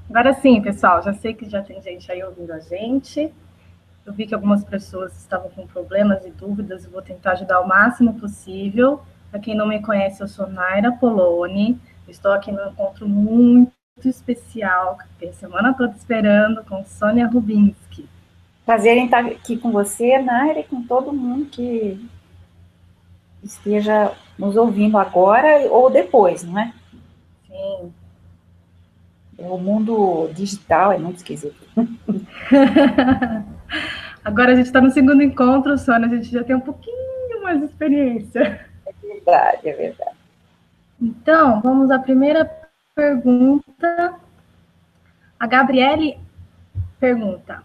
Agora sim, pessoal, já sei que já tem gente aí ouvindo a gente. Eu vi que algumas pessoas estavam com problemas e dúvidas e vou tentar ajudar o máximo possível. Para quem não me conhece, eu sou Naira Poloni. Estou aqui num encontro muito especial, que tem a semana toda esperando, com Sônia Rubinski. Prazer em estar aqui com você, Naira, e com todo mundo que esteja nos ouvindo agora ou depois, não é? Sim. O mundo digital é muito esquisito. Agora a gente está no segundo encontro, Sônia, a gente já tem um pouquinho mais de experiência. É verdade, é verdade. Então, vamos à primeira pergunta. A Gabriele pergunta: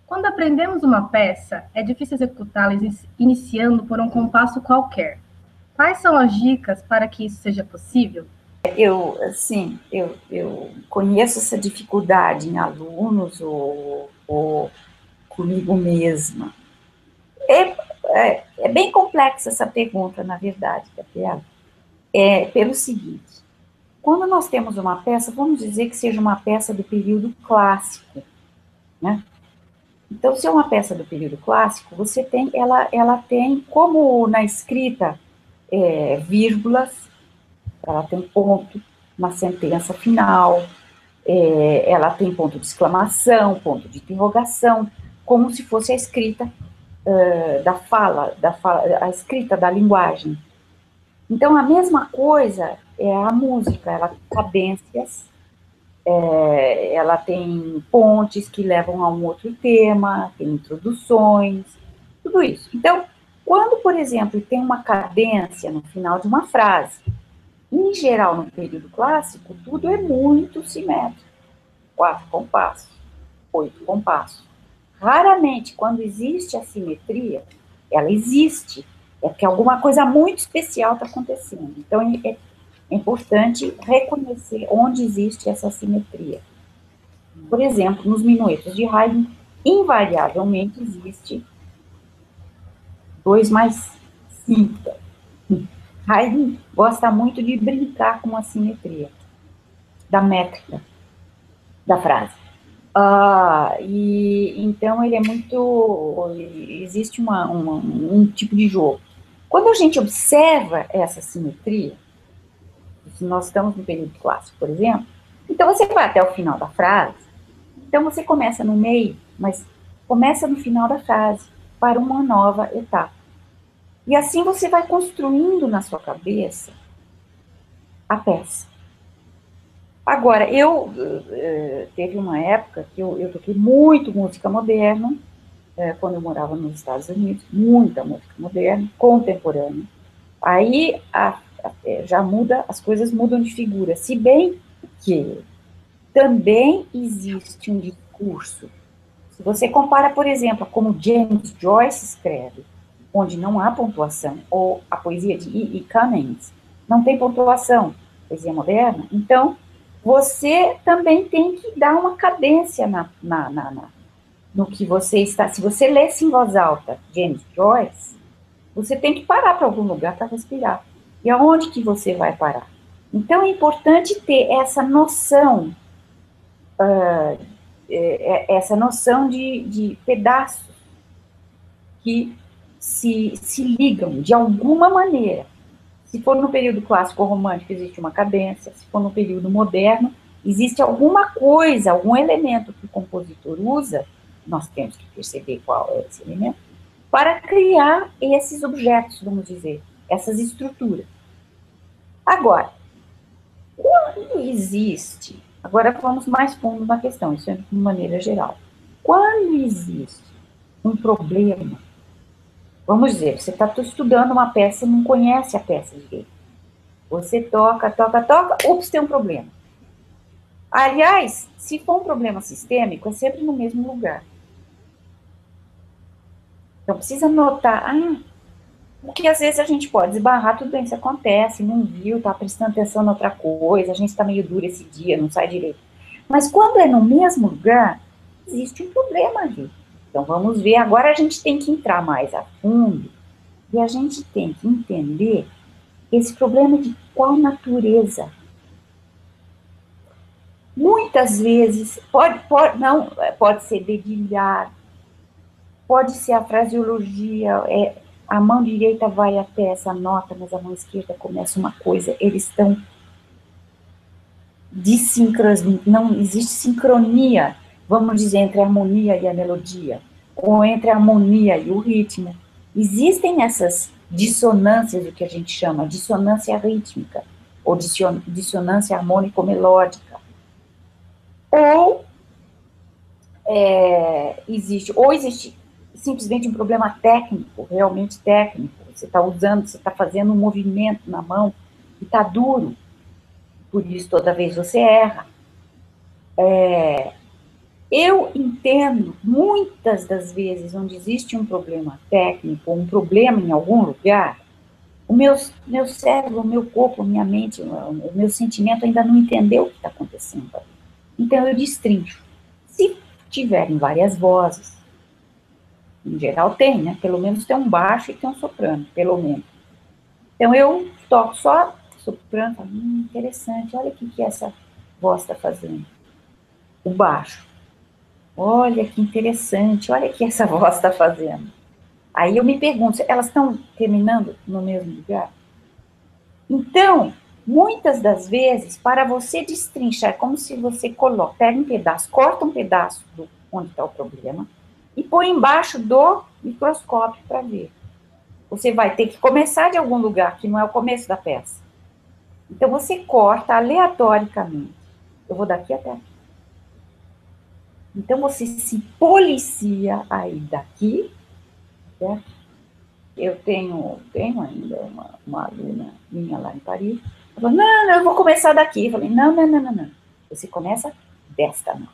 quando aprendemos uma peça, é difícil executá-la iniciando por um compasso qualquer. Quais são as dicas para que isso seja possível? Eu conheço essa dificuldade em alunos ou comigo mesma. É bem complexa essa pergunta, na verdade, Gabriela. É pelo seguinte: quando nós temos uma peça, vamos dizer que seja uma peça do período clássico, né? Então, se é uma peça do período clássico, ela tem, como na escrita, vírgulas, ela tem ponto na sentença final, ela tem ponto de exclamação, ponto de interrogação, como se fosse a escrita a escrita da linguagem. Então, a mesma coisa é a música, ela tem cadências, ela tem pontes que levam a um outro tema, tem introduções, tudo isso. Então, quando, por exemplo, tem uma cadência no final de uma frase, em geral, no período clássico, tudo é muito simétrico. 4 compassos, 8 compassos. Raramente, quando existe assimetria, ela existe, é porque alguma coisa muito especial está acontecendo. Então, é importante reconhecer onde existe essa assimetria. Por exemplo, nos minuetos de Haydn, invariavelmente existe 2 mais 5. Haydn gosta muito de brincar com a simetria da métrica da frase. E então ele é muito. Existe um tipo de jogo. Quando a gente observa essa simetria, se nós estamos no período clássico, por exemplo, então você vai até o final da frase, então você começa no meio, mas começa no final da frase, para uma nova etapa. E assim você vai construindo na sua cabeça a peça. Agora, teve uma época que eu toquei muito música moderna, quando eu morava nos Estados Unidos, muita música moderna, contemporânea. Aí já muda, as coisas mudam de figura. Se bem que também existe um discurso. Se você compara, por exemplo, como James Joyce escreve, onde não há pontuação, ou a poesia de E. E. Cummings, não tem pontuação, poesia moderna, então você também tem que dar uma cadência no que você está. Se você lesse em voz alta James Joyce, você tem que parar para algum lugar para respirar. E aonde que você vai parar? Então é importante ter essa noção de pedaços que se ligam de alguma maneira. Se for no período clássico ou romântico, existe uma cadência. Se for no período moderno, existe alguma coisa, algum elemento que o compositor usa, nós temos que perceber qual é esse elemento, para criar esses objetos, vamos dizer, essas estruturas. Agora, quando existe, agora vamos mais fundo na questão, isso é de maneira geral. Quando existe um problema, vamos dizer, você está estudando uma peça e não conhece a peça direito. Você toca, toca, toca, ups, tem um problema. Aliás, se for um problema sistêmico, é sempre no mesmo lugar. Então, precisa notar, porque às vezes a gente pode esbarrar, tudo bem, isso acontece, não viu, tá prestando atenção em outra coisa, a gente está meio duro esse dia, não sai direito. Mas quando é no mesmo lugar, existe um problema ali. Então, vamos ver, agora a gente tem que entrar mais a fundo e a gente tem que entender esse problema de qual natureza. muitas vezes, pode ser dedilhar, pode ser a fraseologia, a mão direita vai até essa nota, mas a mão esquerda começa uma coisa, eles estão não existe sincronia, vamos dizer, entre a harmonia e a melodia, ou entre a harmonia e o ritmo. Existem essas dissonâncias, o que a gente chama dissonância rítmica, ou dissonância harmônico-melódica. Ou existe simplesmente um problema técnico, realmente técnico. Você está fazendo um movimento na mão e está duro. Por isso, toda vez você erra. Eu entendo, muitas das vezes, onde existe um problema técnico, um problema em algum lugar, o meu cérebro, o meu corpo, a minha mente, o meu sentimento ainda não entendeu o que está acontecendo. Então, eu destrincho. Se tiverem várias vozes, em geral tem, né? Pelo menos tem um baixo e tem um soprano, pelo menos. Então, eu toco só soprano, falo, interessante, olha o que essa voz está fazendo. O baixo. Olha que interessante, olha o que essa voz está fazendo. Aí eu me pergunto, elas estão terminando no mesmo lugar? Então, muitas das vezes, para você destrinchar, é como se você pega um pedaço, corta um pedaço onde está o problema e põe embaixo do microscópio para ver. Você vai ter que começar de algum lugar, que não é o começo da peça. Então, você corta aleatoriamente. Eu vou daqui até aqui. Então, você se policia aí daqui até aqui. Eu tenho ainda uma aluna minha lá em Paris. Ela falou, não, eu vou começar daqui. Eu falei, não. Você começa desta nota.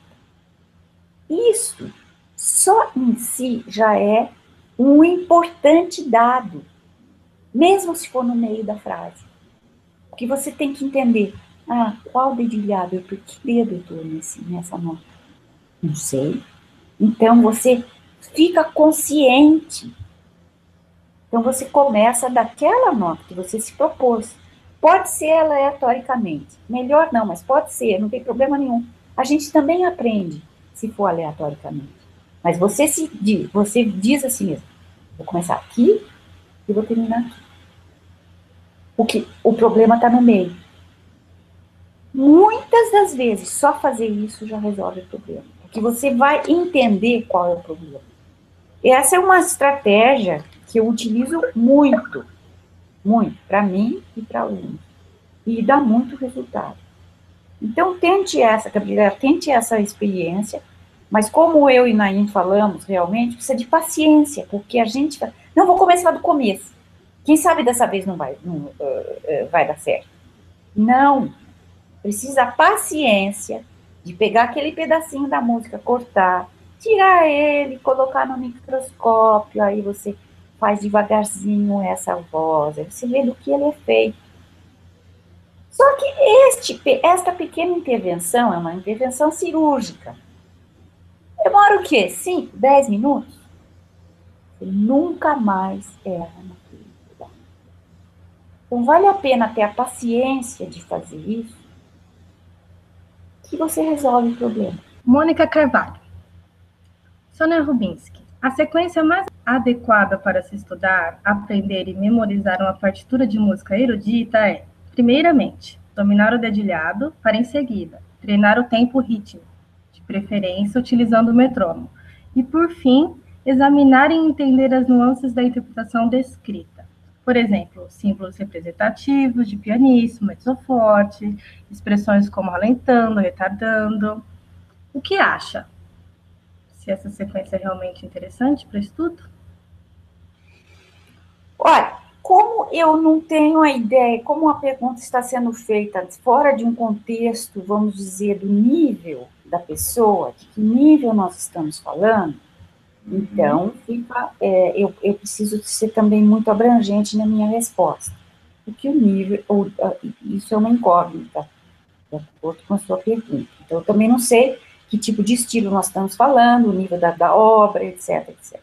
Isso só em si já é um importante dado, mesmo se for no meio da frase. Porque você tem que entender, qual dedilhado, por que dedo eu estou nessa nota? Não sei. Então, você fica consciente. Então, você começa daquela nota que você se propôs. Pode ser aleatoricamente. Melhor não, mas pode ser, não tem problema nenhum. A gente também aprende se for aleatoricamente. Mas você diz assim mesmo, vou começar aqui e vou terminar aqui. O problema está no meio. Muitas das vezes, só fazer isso já resolve o problema. Porque você vai entender qual é o problema. Essa é uma estratégia que eu utilizo muito, para mim e para alunos. E dá muito resultado. Então, tente essa experiência, mas como eu e Naim falamos, realmente, precisa de paciência, porque a gente fala, não, vou começar do começo. Quem sabe dessa vez não vai dar certo. Não. Precisa paciência de pegar aquele pedacinho da música, cortar, tirar ele, colocar no microscópio, aí você faz devagarzinho essa voz, aí você vê do que ele é feito. Só que esta pequena intervenção é uma intervenção cirúrgica. Demora o quê? 5, 10 minutos? Você nunca mais erra naquele lugar. Então, vale a pena ter a paciência de fazer isso, que você resolve o problema. Mônica Carvalho. Sônia Rubinski. A sequência mais adequada para se estudar, aprender e memorizar uma partitura de música erudita é, primeiramente, dominar o dedilhado, para em seguida, treinar o tempo rítmico, de preferência utilizando o metrônomo, e, por fim, examinar e entender as nuances da interpretação descrita. Por exemplo, símbolos representativos de pianissimo, mezzo forte, expressões como alentando, retardando. O que acha? Se essa sequência é realmente interessante para estudo? Olha, como eu não tenho a ideia, como a pergunta está sendo feita fora de um contexto, vamos dizer, do nível da pessoa, de que nível nós estamos falando, então eu preciso ser também muito abrangente na minha resposta. Porque o nível, isso é uma incógnita, de acordo com a sua pergunta. Então, eu também não sei que tipo de estilo nós estamos falando, o nível da obra, etc, etc.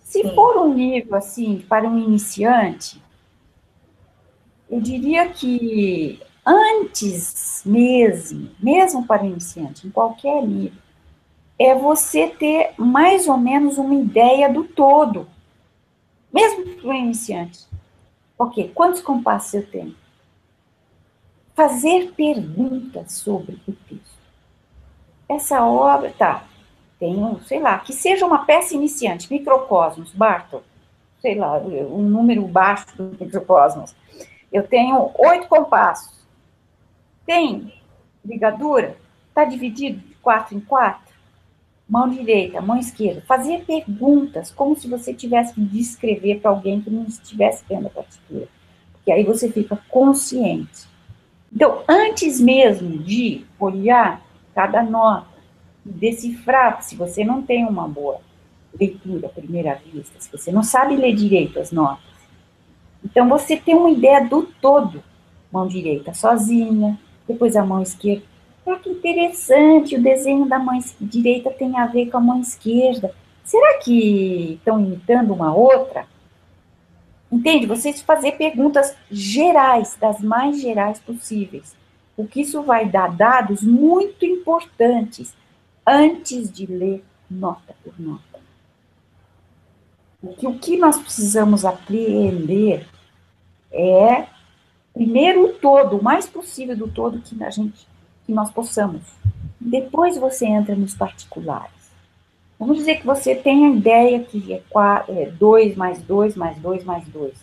Se for um nível, assim, para um iniciante, eu diria que antes mesmo para o iniciante, em qualquer nível, é você ter mais ou menos uma ideia do todo, mesmo para o iniciante. Ok, quantos compassos eu tenho? Fazer perguntas sobre o texto. Essa obra, tá, tenho, sei lá, que seja uma peça iniciante, Microcosmos, Bartók, sei lá, um número baixo do Microcosmos. Eu tenho 8 compassos. Tem ligadura? Está dividido de 4 em 4? Mão direita, mão esquerda. Fazer perguntas, como se você tivesse que descrever para alguém que não estivesse vendo a partitura. Porque aí você fica consciente. Então, antes mesmo de olhar cada nota, decifrar, se você não tem uma boa leitura à primeira vista, se você não sabe ler direito as notas, então você tem uma ideia do todo. Mão direita sozinha, depois a mão esquerda. Olha que interessante, o desenho da mão direita tem a ver com a mão esquerda. Será que estão imitando uma outra? Entende? Vocês fazer perguntas gerais, das mais gerais possíveis. Porque isso vai dar dados muito importantes antes de ler nota por nota. O que nós precisamos aprender é, primeiro, o todo, o mais possível do todo que nós possamos. Depois você entra nos particulares. Vamos dizer que você tem a ideia que é 2 mais 2 mais 2 mais 2.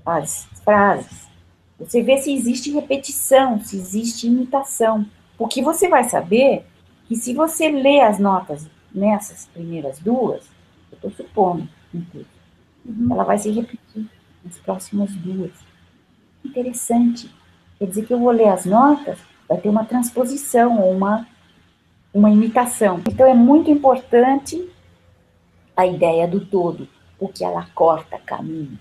As frases. Você vê se existe repetição, se existe imitação. Porque você vai saber que se você lê as notas nessas primeiras duas, eu estou supondo, ela vai se repetir nas próximas duas. Interessante. Quer dizer que eu vou ler as notas, vai ter uma transposição ou uma imitação. Então, é muito importante a ideia do todo, porque ela corta caminho.